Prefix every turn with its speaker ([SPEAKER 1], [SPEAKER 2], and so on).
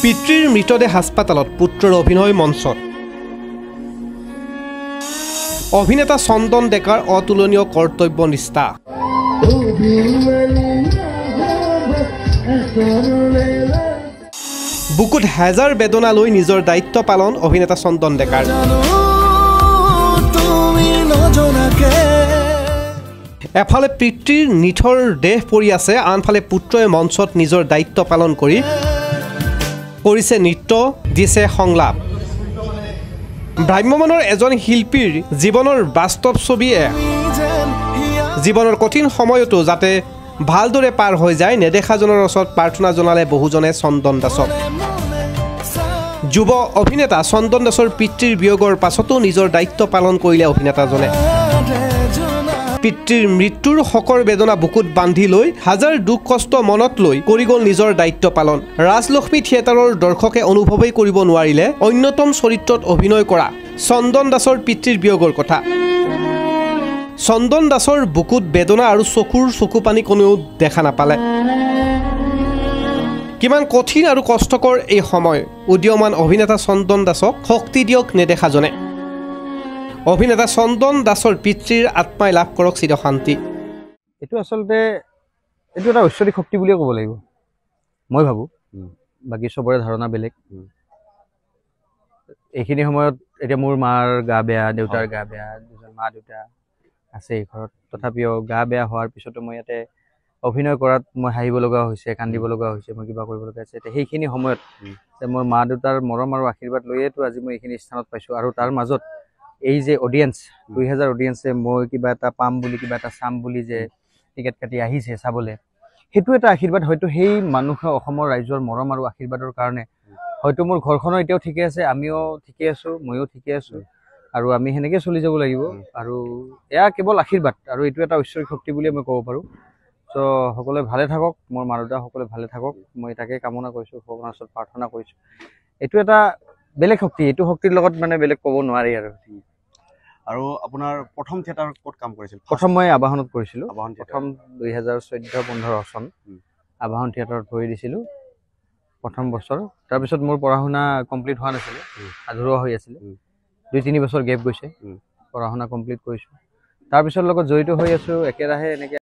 [SPEAKER 1] পিতৃৰ মৃতদেহ হাস্পাতালত পুত্ৰৰ অভিনয় মঞ্চত অভিনেতা চন্দন ডেকাৰ অতুলনীয় কৰ্তব্য নিষ্ঠা বুকুত হাজাৰ বেদনা লৈ নিজৰ দায়িত্ব পালন অভিনেতা চন্দন ডেকাৰ এফালে পিতৃৰ নিথৰ দেহ পৰি আছে আনফালে পুত্ৰই মঞ্চত নিজৰ দায়িত্ব পালন কৰি কৰিছে নৃত্য দিছে সংলাপ ভ্ৰাম্যমানৰ এজন শিল্পীৰ জীৱনৰ বাস্তৱ ছবিয়ে জীৱনৰ কঠিন সময়তো যাতে ভালদৰে পাৰ হৈ যায় নেদেখাজনৰ ওচৰত প্ৰাৰ্থনা জনালে বহুজনে চন্দন দাসক যুৱ অভিনেতা চন্দন দাসৰ পিতৃৰ বিয়োগৰ পাছতো নিজৰ দায়িত্ব পালন কৰিলে অভিনেতাজনে পিতৃৰ মৃত্যুৰ শকৰ বেদনা বুকুত বান্ধি লৈ হাজাৰ দুখ কষ্ট মনত লৈ কৰি গ'ল নিজৰ দায়িত্ব পালন ৰাজলক্ষ্মী থিয়েটাৰৰ দৰ্শকে অনুভৱেই কৰিব নোৱাৰিলে অন্যতম চৰিত্ৰত অভিনয় কৰা চন্দন দাসৰ পিতৃৰ বিয়োগৰ কথা চন্দন দাসৰ বুকুত বেদনা আৰু চকু পানী কোনেও দেখা নাপালে কিমান কঠিন আৰু কষ্টকৰ এই সময় উদীয়মান অভিনেতা চন্দন দাসক শক্তি দিয়ক নেদেখাজনে অভিনেতা চন্দন দাসৰ পিতৃৰ আত্মাই লাভ কৰক চিৰ শান্তি
[SPEAKER 2] এটো আসলতে এটো এটা ঐশ্বৰিক শক্তি বুলিয়ে ক'ব লাগিব মই ভাবো বাকি সবৰে ধাৰণা বেলেগ এইখিনি সময়ত এতিয়া মোৰ মাৰ গা বেয়া দেউতাৰ গা বেয়া দুজন মা দেউতা আছে ঘৰত তথাপিও গা বেয়া হোৱাৰ পিছতো মই ইয়াতে অভিনয় কৰাত মই হাঁহিব লগা হৈছে কান্দিব লগা হৈছে মই কিবা কৰিব লগা আছে সেইখিনি সময়ত মোৰ মা দেউতাৰ মৰম আৰু আশীৰ্বাদ লৈয়েতো আজি মই এইখিনি স্থানত পাইছো আৰু তাৰ মাজত এই যে অডিয়েন্স 2000 অডিয়েন্সে মই কিবা এটা পাম বুলি কিবা এটা চাম বুলি যে টিকেট কাটি আহিছে চাবলে হেতু এটা আশীৰ্বাদ হয়তো সেই মানুহ অসমৰ ৰাইজৰ মৰম আৰু আশীৰ্বাদৰ কাৰণে হয়তো মোৰ ঘৰখনৰ এতিয়াও ঠিকে আছে আমিও ঠিকে আছো মইও ঠিকে আছো আৰু আমি হেনেকে চলি যাব লাগিব আৰু এয়া কেৱল আশীৰ্বাদ আৰু এটো এটা ঐশ্বৰিক শক্তি বুলি মই ক'ব পাৰো সো সকলে ভালে থাকক মোৰ মাৰুদা সকলে ভালে থাকক মই তাকে কামনা কৰিছো ভগৱানৰ ওচৰত প্ৰাৰ্থনা কৰিছো এটো এটা বেলেগ শক্তি এটো শক্তিৰ লগত মানে বেলেগ ক'ব নোৱাৰি
[SPEAKER 3] আৰু আপোনাৰ প্ৰথম থিয়েটাৰ ক'ত কাম কৰিছিল
[SPEAKER 2] প্ৰথম মই আবাহনত কৰিছিলো প্ৰথম 2014-15 চন আবাহন থিয়েটাৰত কৰি দিছিলো প্ৰথম বছৰ তাৰ পিছত মোৰ পঢ়াশুনা কমপ্লিট হোৱা নাছিল আধৰুৱা হৈ আছিল 2-3 বছৰ গেপ গৈছে পঢ়াশুনা কমপ্লিট কৰিছো তাৰ পিছত লগত জড়িত হৈ আছো একেৰাহে এনেকে